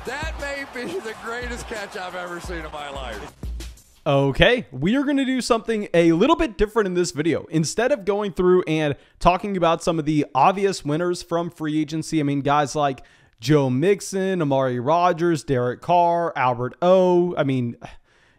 That may be the greatest catch I've ever seen in my life. Okay, we are going to do something a little bit different in this video. Instead of going through and talking about some of the obvious winners from free agency, I mean, guys like Joe Mixon, Amari Rodgers, Derek Carr, Albert O, I mean,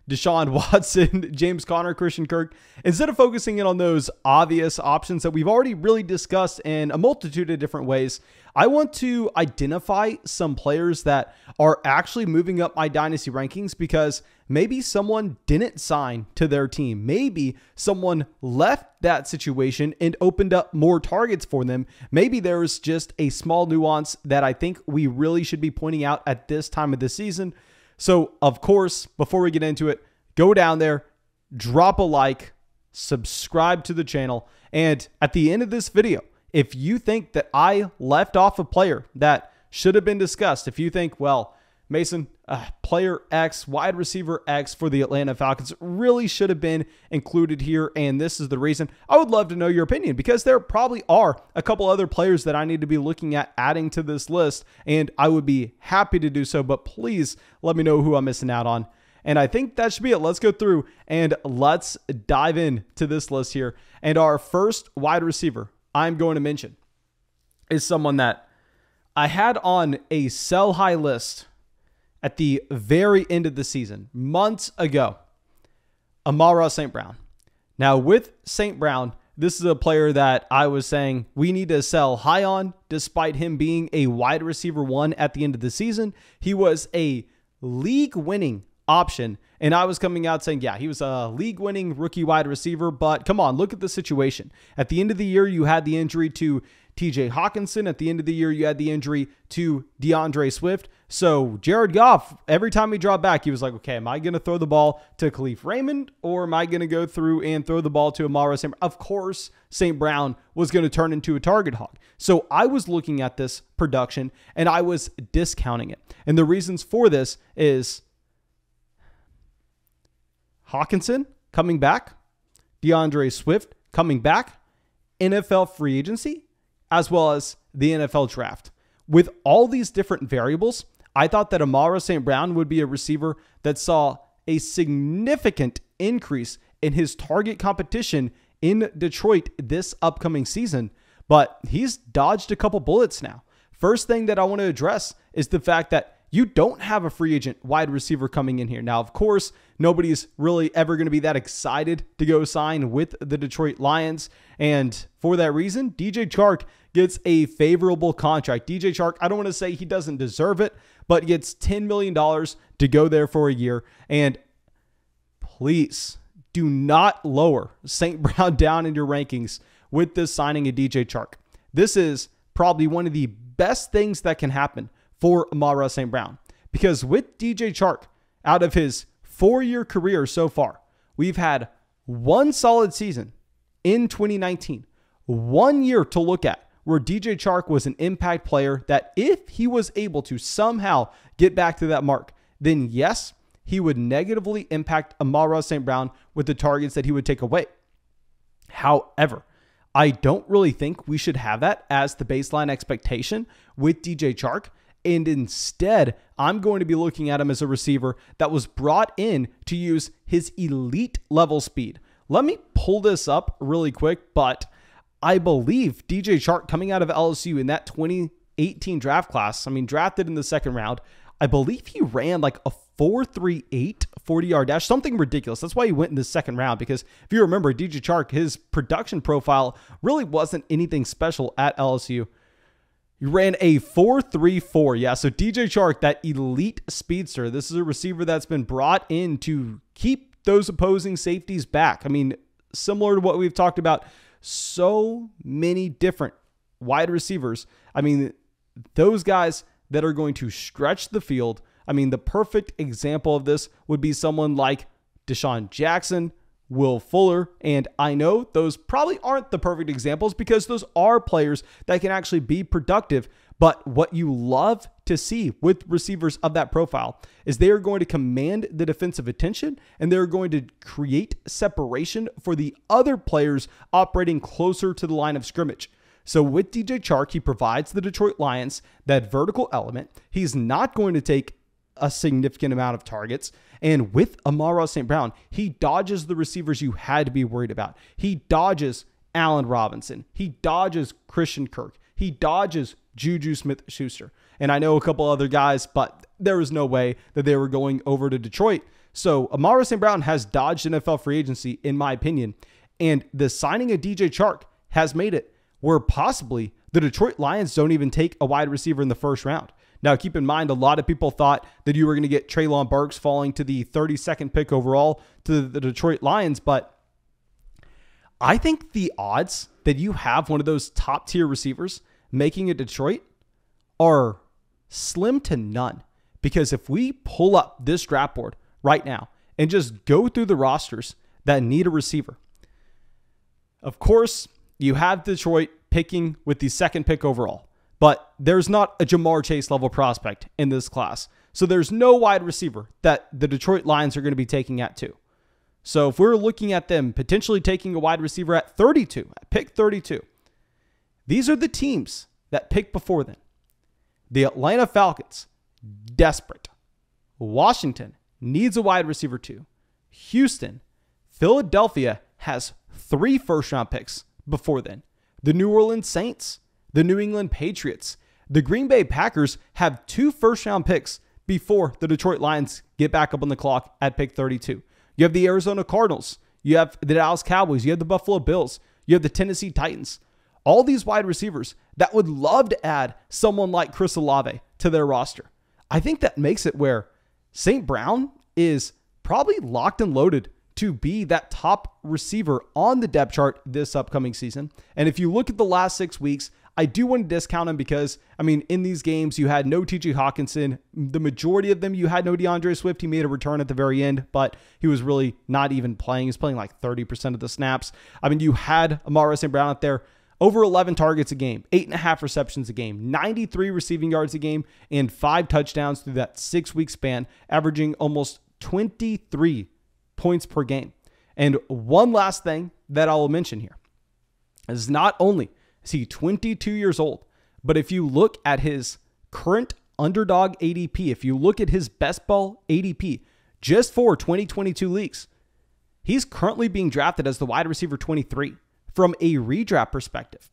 Deshaun Watson, James Conner, Christian Kirk. Instead of focusing in on those obvious options that we've already really discussed in a multitude of different ways, I want to identify some players that are actually moving up my dynasty rankings because maybe someone didn't sign to their team. Maybe someone left that situation and opened up more targets for them. Maybe there's just a small nuance that I think we really should be pointing out at this time of the season. So, of course, before we get into it, go down there, drop a like, subscribe to the channel, and at the end of this video, if you think that I left off a player that should have been discussed, if you think, well, Mason, player X, wide receiver X for the Atlanta Falcons really should have been included here, and this is the reason, I would love to know your opinion because there probably are a couple other players that I need to be looking at adding to this list, and I would be happy to do so, but please let me know who I'm missing out on. And I think that should be it. Let's go through and let's dive into this list here. And our first wide receiver I'm going to mention is someone that I had on a sell high list at the very end of the season, months ago, Amon-Ra St. Brown. Now, with St. Brown, this is a player that I was saying we need to sell high on, despite him being a wide receiver one at the end of the season. He was a league-winning option, and I was coming out saying, yeah, he was a league-winning rookie wide receiver, but come on, look at the situation. At the end of the year, you had the injury to TJ Hawkinson. At the end of the year, you had the injury to DeAndre Swift. So Jared Goff, every time he dropped back, he was like, okay, am I going to throw the ball to Khalif Raymond or am I going to go through and throw the ball to Amon-Ra St. Brown? Of course, St. Brown was going to turn into a target hog. So I was looking at this production and I was discounting it. And the reasons for this is Hawkinson coming back, DeAndre Swift coming back, NFL free agency, as well as the NFL draft. With all these different variables, I thought that Amon-Ra St. Brown would be a receiver that saw a significant increase in his target competition in Detroit this upcoming season, but he's dodged a couple bullets now. First thing that I want to address is the fact that you don't have a free agent wide receiver coming in here. Now, of course, nobody's really ever going to be that excited to go sign with the Detroit Lions. And for that reason, DJ Chark gets a favorable contract. DJ Chark, I don't want to say he doesn't deserve it, but gets $10 million to go there for a year. And please do not lower St. Brown down in your rankings with this signing of DJ Chark. This is probably one of the best things that can happen for Amon-Ra St. Brown, because with DJ Chark, out of his 4-year career so far, we've had one solid season in 2019, 1 year to look at where DJ Chark was an impact player that if he was able to somehow get back to that mark, then yes, he would negatively impact Amon-Ra St. Brown with the targets that he would take away. However, I don't really think we should have that as the baseline expectation with DJ Chark. And instead, I'm going to be looking at him as a receiver that was brought in to use his elite level speed. Let me pull this up really quick, but I believe DJ Chark coming out of LSU in that 2018 draft class, I mean, drafted in the second round, I believe he ran like a 4.38 40-yard dash, something ridiculous. That's why he went in the second round, because if you remember, DJ Chark, his production profile really wasn't anything special at LSU. He ran a 4.34. Yeah, so DJ Chark, that elite speedster, this is a receiver that's been brought in to keep those opposing safeties back. I mean, similar to what we've talked about, so many different wide receivers. I mean, those guys that are going to stretch the field. I mean, the perfect example of this would be someone like Deshaun Jackson, Will Fuller, and I know those probably aren't the perfect examples because those are players that can actually be productive, but what you love to see with receivers of that profile is they are going to command the defensive attention and they're going to create separation for the other players operating closer to the line of scrimmage. So with DJ Chark, he provides the Detroit Lions that vertical element. He's not going to take a significant amount of targets. And with Amon-Ra St. Brown, he dodges the receivers you had to be worried about. He dodges Allen Robinson. He dodges Christian Kirk. He dodges Juju Smith-Schuster. And I know a couple other guys, but there was no way that they were going over to Detroit. So Amon-Ra St. Brown has dodged NFL free agency, in my opinion. And the signing of DJ Chark has made it where possibly the Detroit Lions don't even take a wide receiver in the first round. Now, keep in mind, a lot of people thought that you were going to get Treylon Burks falling to the 32nd pick overall to the Detroit Lions, but I think the odds that you have one of those top tier receivers making it Detroit are slim to none. Because if we pull up this draft board right now and just go through the rosters that need a receiver, of course, you have Detroit picking with the 2nd pick overall, but there's not a Jamar Chase level prospect in this class. So there's no wide receiver that the Detroit Lions are going to be taking at 2. So if we're looking at them potentially taking a wide receiver at 32, at pick 32, these are the teams that pick before then. The Atlanta Falcons, desperate. Washington needs a wide receiver too. Houston, Philadelphia has 3 first-round picks before then. The New Orleans Saints, the New England Patriots, the Green Bay Packers have 2 first-round picks before the Detroit Lions get back up on the clock at pick 32. You have the Arizona Cardinals. You have the Dallas Cowboys. You have the Buffalo Bills. You have the Tennessee Titans. All these wide receivers that would love to add someone like Chris Olave to their roster. I think that makes it where St. Brown is probably locked and loaded to be that top receiver on the depth chart this upcoming season. And if you look at the last 6 weeks, I do want to discount him because, I mean, in these games, you had no T.J. Hawkinson. The majority of them, you had no DeAndre Swift. He made a return at the very end, but he was really not even playing. He's playing like 30% of the snaps. I mean, you had Amon-Ra St. Brown out there, over 11 targets a game, 8.5 receptions a game, 93 receiving yards a game, and 5 touchdowns through that 6-week span, averaging almost 23 points per game. And one last thing that I will mention here is not only is he 22 years old, but if you look at his current underdog ADP, if you look at his best ball ADP just for 2022 leagues, he's currently being drafted as the wide receiver 23 from a redraft perspective.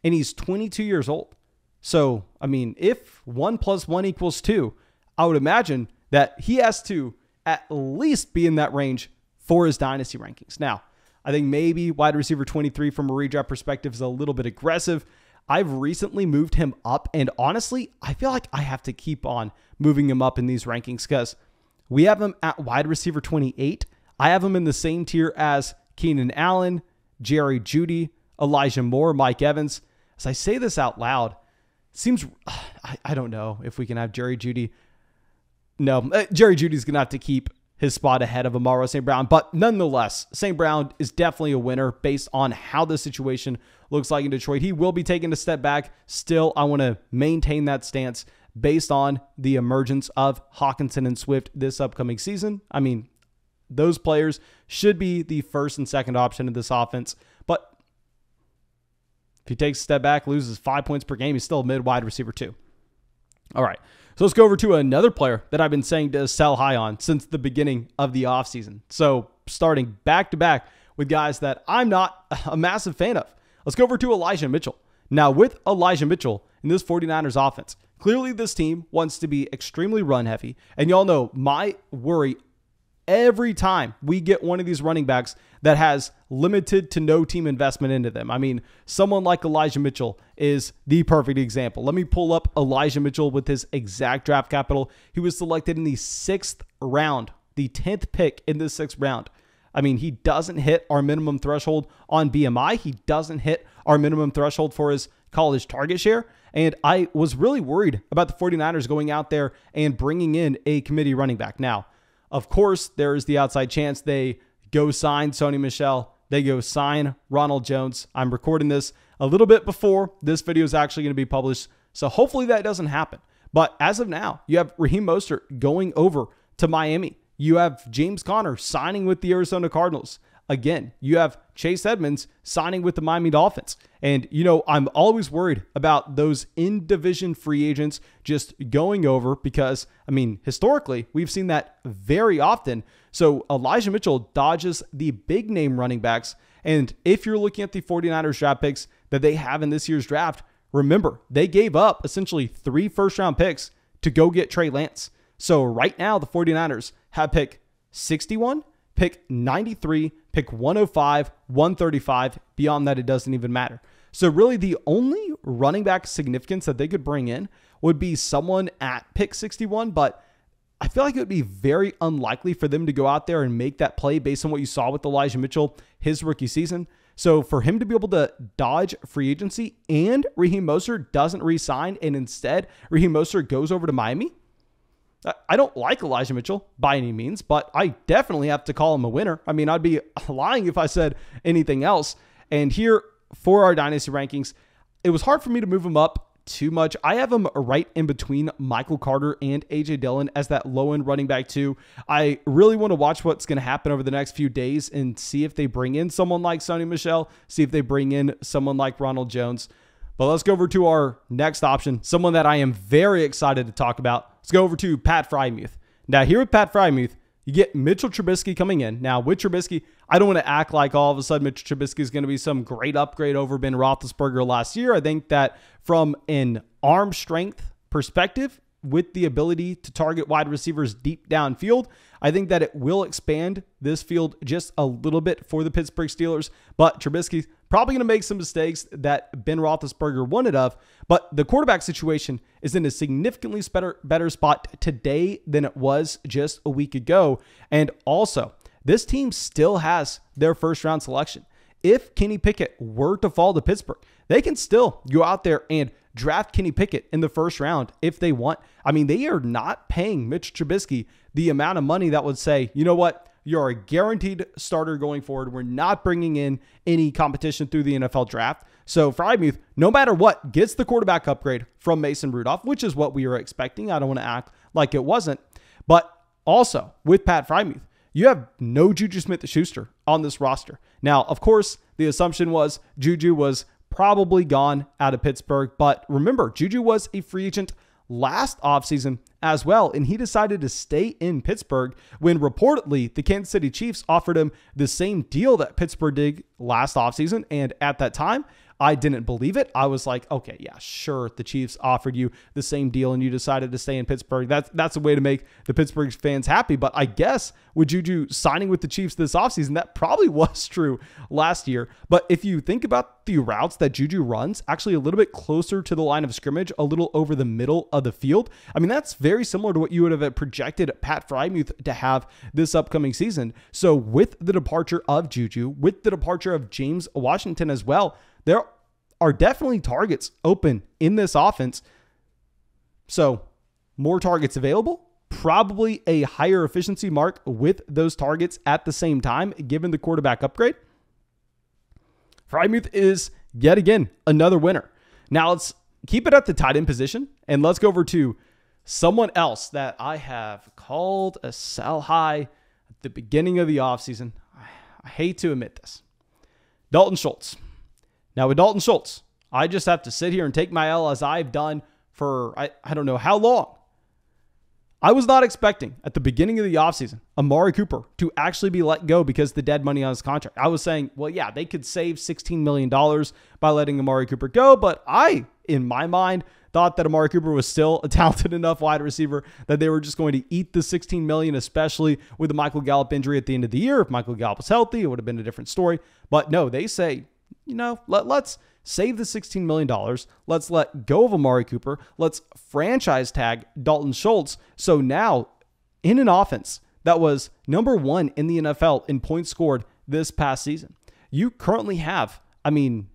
And he's 22 years old. So, I mean, if 1 + 1 = 2, I would imagine that he has to at least be in that range for his dynasty rankings. Now, I think maybe wide receiver 23 from a redraft perspective is a little bit aggressive. I've recently moved him up, and honestly, I feel like I have to keep on moving him up in these rankings because we have him at wide receiver 28. I have him in the same tier as Keenan Allen, Jerry Jeudy, Elijah Moore, Mike Evans. As I say this out loud, it seems, I don't know if we can have Jerry Jeudy. No, Jerry Judy's going to have to keep his spot ahead of Amon-Ra St. Brown. But nonetheless, St. Brown is definitely a winner based on how the situation looks like in Detroit. He will be taking a step back. Still, I want to maintain that stance based on the emergence of Hawkinson and Swift this upcoming season. I mean, those players should be the first and second option in this offense. But if he takes a step back, loses 5 points per game, he's still a mid-wide receiver too. All right. So let's go over to another player that I've been saying to sell high on since the beginning of the offseason. So starting back-to-back with guys that I'm not a massive fan of. Let's go over to Elijah Mitchell. Now with Elijah Mitchell in this 49ers offense, clearly this team wants to be extremely run-heavy. And y'all know my worry every time we get one of these running backs that has limited to no team investment into them. I mean, someone like Elijah Mitchell is the perfect example. Let me pull up Elijah Mitchell with his exact draft capital. He was selected in the 6th round, the 10th pick in the 6th round. I mean, he doesn't hit our minimum threshold on BMI. He doesn't hit our minimum threshold for his college target share. And I was really worried about the 49ers going out there and bringing in a committee running back. Now, of course, there is the outside chance they go sign Sony Michel. They go sign Ronald Jones. I'm recording this a little bit before this video is actually going to be published. So hopefully that doesn't happen. But as of now, you have Raheem Mostert going over to Miami. You have James Conner signing with the Arizona Cardinals. again, you have Chase Edmonds signing with the Miami Dolphins. And, I'm always worried about those in-division free agents just going over because, historically, we've seen that very often. So Elijah Mitchell dodges the big name running backs. And if you're looking at the 49ers draft picks that they have in this year's draft, remember, they gave up essentially 3 first-round picks to go get Trey Lance. So right now, the 49ers have pick 61, pick 93, pick 105, 135. Beyond that, it doesn't even matter. So really, the only running back significance that they could bring in would be someone at pick 61, but I feel like it would be very unlikely for them to go out there and make that play based on what you saw with Elijah Mitchell his rookie season. So for him to be able to dodge free agency and Raheem Mostert doesn't re-sign and instead Raheem Mostert goes over to Miami, I don't like Elijah Mitchell by any means, but I definitely have to call him a winner. I'd be lying if I said anything else. And here for our dynasty rankings, it was hard for me to move him up too much. I have him right in between Michael Carter and AJ Dillon as that low-end running back too. I really want to watch what's going to happen over the next few days and see if they bring in someone like Sony Michel, see if they bring in someone like Ronald Jones. But let's go over to our next option, someone that I am very excited to talk about. Let's go over to Pat Freiermuth. Now, here with Pat Freiermuth, you get Mitchell Trubisky coming in. Now, with Trubisky, I don't want to act like all of a sudden Mitchell Trubisky is going to be some great upgrade over Ben Roethlisberger last year. I think that from an arm strength perspective, with the ability to target wide receivers deep downfield, I think that it will expand this field just a little bit for the Pittsburgh Steelers. But Trubisky's probably going to make some mistakes that Ben Roethlisberger wanted of. But the quarterback situation is in a significantly better spot today than it was just a week ago. And also, this team still has their first round selection. If Kenny Pickett were to fall to Pittsburgh, they can still go out there and draft Kenny Pickett in the first round if they want. They are not paying Mitch Trubisky the amount of money that would say, you know what, you're a guaranteed starter going forward. We're not bringing in any competition through the NFL draft. So Freiermuth, no matter what, gets the quarterback upgrade from Mason Rudolph, which is what we were expecting. I don't want to act like it wasn't. But also with Pat Freiermuth, you have no Juju Smith-Schuster on this roster. Now, of course, the assumption was Juju was probably gone out of Pittsburgh. But remember, Juju was a free agent last offseason as well, and he decided to stay in Pittsburgh when reportedly the Kansas City Chiefs offered him the same deal that Pittsburgh did last offseason. And at that time, I didn't believe it. I was like, okay, yeah, sure. The Chiefs offered you the same deal and you decided to stay in Pittsburgh. That's a way to make the Pittsburgh fans happy. But I guess with Juju signing with the Chiefs this offseason, that probably was true last year. But if you think about the routes that Juju runs, actually a little bit closer to the line of scrimmage, a little over the middle of the field, that's very similar to what you would have projected Pat Freiermuth to have this upcoming season. So with the departure of Juju, with the departure of James Washington as well, there are definitely targets open in this offense. So more targets available, probably a higher efficiency mark with those targets at the same time, given the quarterback upgrade. Freiermuth is yet again another winner. Now let's keep it at the tight end position and let's go over to someone else that I have called a sell high at the beginning of the offseason. I hate to admit this. Dalton Schultz. Now with Dalton Schultz, I just have to sit here and take my L as I've done for I don't know how long. I was not expecting at the beginning of the offseason Amari Cooper to actually be let go because of the dead money on his contract. I was saying, well, yeah, they could save $16 million by letting Amari Cooper go. But I, in my mind, thought that Amari Cooper was still a talented enough wide receiver that they were just going to eat the $16 million, especially with the Michael Gallup injury at the end of the year. If Michael Gallup was healthy, it would have been a different story. But no, they say, let's save the $16 million. Let's let go of Amari Cooper. Let's franchise tag Dalton Schultz. So now in an offense that was number 1 in the NFL in points scored this past season, you currently have, 20%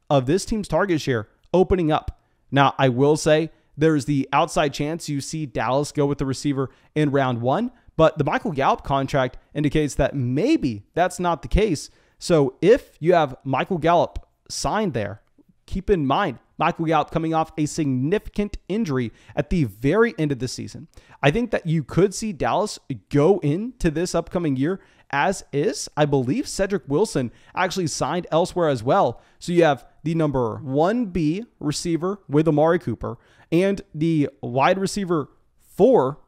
of this team's target share opening up. Now, I will say there's the outside chance you see Dallas go with the receiver in round 1, but the Michael Gallup contract indicates that maybe that's not the case. So if you have Michael Gallup signed there, keep in mind, Michael Gallup coming off a significant injury at the very end of the season. I think that you could see Dallas go into this upcoming year as is. I believe Cedric Wilson actually signed elsewhere as well. So you have the number 1B receiver with Amari Cooper and the wide receiver 4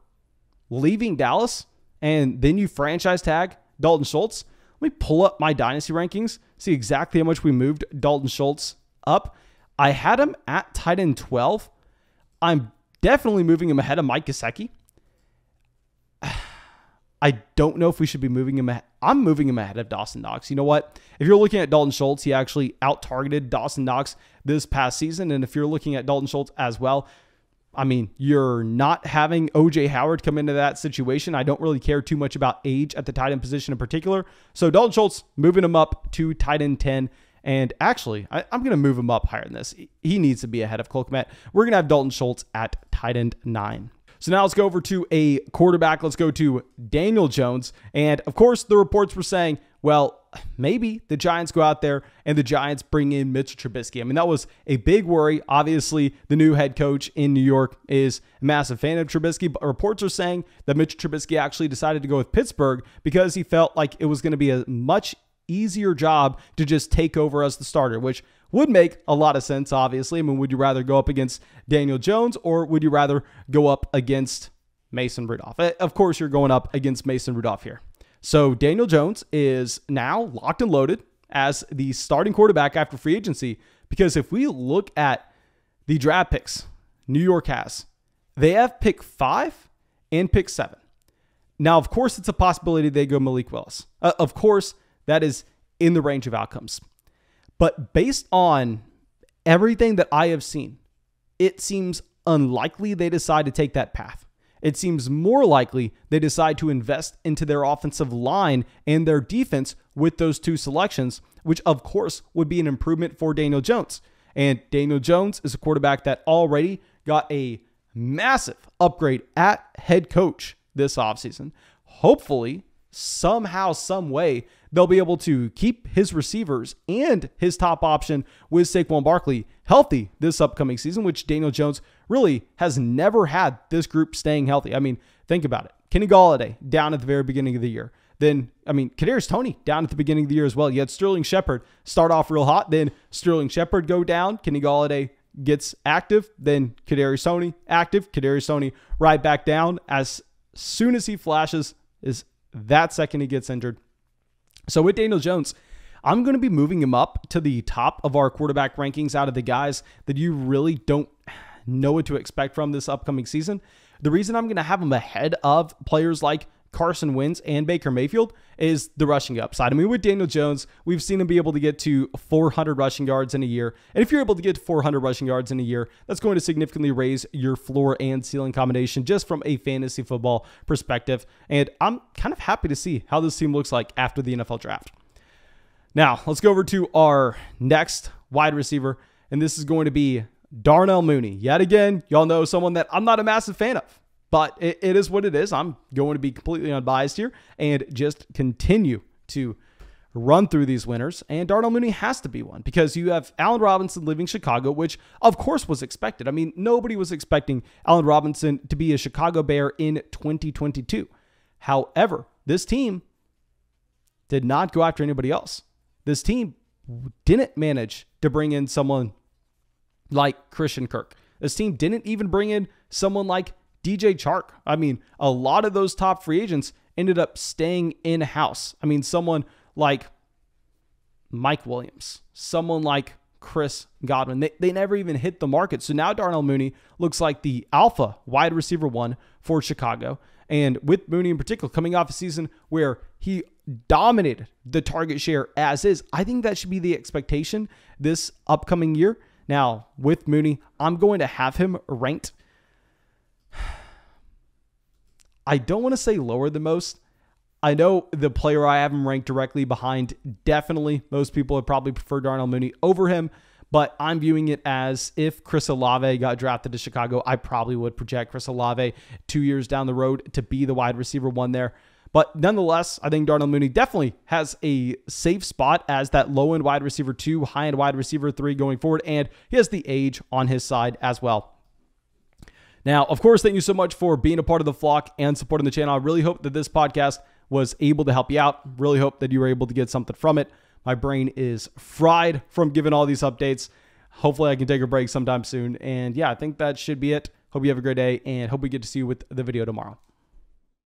leaving Dallas, and then you franchise tag Dalton Schultz. Let me pull up my dynasty rankings, see exactly how much we moved Dalton Schultz up. I had him at tight end 12. I'm definitely moving him ahead of Mike Gesicki. I don't know if we should be moving him ahead. I'm moving him ahead of Dawson Knox. You know what? If you're looking at Dalton Schultz, he actually out-targeted Dawson Knox this past season. And if you're looking at Dalton Schultz as well, I mean, you're not having O.J. Howard come into that situation. I don't really care too much about age at the tight end position in particular. So Dalton Schultz, moving him up to tight end 10. And actually, I'm going to move him up higher than this. He needs to be ahead of Cole Kmet. We're going to have Dalton Schultz at tight end 9. So now let's go over to a quarterback. Let's go to Daniel Jones. And of course, the reports were saying, well, maybe the Giants go out there and the Giants bring in Mitchell Trubisky. I mean, that was a big worry. Obviously, the new head coach in New York is a massive fan of Trubisky, but reports are saying that Mitchell Trubisky actually decided to go with Pittsburgh because he felt like it was going to be a much easier job to just take over as the starter, which would make a lot of sense, obviously. I mean, would you rather go up against Daniel Jones or would you rather go up against Mason Rudolph? Of course, you're going up against Mason Rudolph here. So Daniel Jones is now locked and loaded as the starting quarterback after free agency, because if we look at the draft picks New York has, they have pick 5 and pick 7. Now, of course, it's a possibility they go Malik Willis. Of course, that is in the range of outcomes. But based on everything that I have seen, it seems unlikely they decide to take that path. It seems more likely they decide to invest into their offensive line and their defense with those 2 selections, which of course would be an improvement for Daniel Jones. And Daniel Jones is a quarterback that already got a massive upgrade at head coach this offseason. Hopefully, somehow, some way, they'll be able to keep his receivers and his top option with Saquon Barkley healthy this upcoming season, which Daniel Jones really has never had this group staying healthy. I mean, think about it. Kenny Golladay down at the very beginning of the year. Then, Kadarius Toney down at the beginning of the year as well. You had Sterling Shepard start off real hot. Then Sterling Shepard go down. Kenny Golladay gets active. Then Kadarius Toney active. Kadarius Toney right back down. As soon as he flashes is that second he gets injured. So with Daniel Jones, I'm going to be moving him up to the top of our quarterback rankings out of the guys that you really don't know what to expect from this upcoming season. The reason I'm going to have him ahead of players like Carson Wentz and Baker Mayfield is the rushing upside. I mean, with Daniel Jones, we've seen him be able to get to 400 rushing yards in a year. And if you're able to get to 400 rushing yards in a year, that's going to significantly raise your floor and ceiling combination just from a fantasy football perspective. And I'm kind of happy to see how this team looks like after the NFL draft. Now, let's go over to our next wide receiver, and this is going to be Darnell Mooney. Yet again, y'all know someone that I'm not a massive fan of. But it is what it is. I'm going to be completely unbiased here and just continue to run through these winners. And Darnell Mooney has to be one because you have Allen Robinson leaving Chicago, which of course was expected. I mean, nobody was expecting Allen Robinson to be a Chicago Bear in 2022. However, this team did not go after anybody else. This team didn't manage to bring in someone like Christian Kirk. This team didn't even bring in someone like DJ Chark. I mean, a lot of those top free agents ended up staying in-house. I mean, someone like Mike Williams, someone like Chris Godwin, they never even hit the market. So now Darnell Mooney looks like the alpha wide receiver 1 for Chicago. And with Mooney in particular, coming off a season where he dominated the target share as is, I think that should be the expectation this upcoming year. Now, with Mooney, I'm going to have him ranked, I don't want to say lower than most. I know the player I have him ranked directly behind, definitely most people would probably prefer Darnell Mooney over him, but I'm viewing it as if Chris Olave got drafted to Chicago, I probably would project Chris Olave 2 years down the road to be the wide receiver 1 there. But nonetheless, I think Darnell Mooney definitely has a safe spot as that low-end wide receiver 2, high-end wide receiver 3 going forward, and he has the age on his side as well. Now, of course, thank you so much for being a part of the flock and supporting the channel. I really hope that this podcast was able to help you out. Really hope that you were able to get something from it. My brain is fried from giving all these updates. Hopefully I can take a break sometime soon. And yeah, I think that should be it. Hope you have a great day and hope we get to see you with the video tomorrow.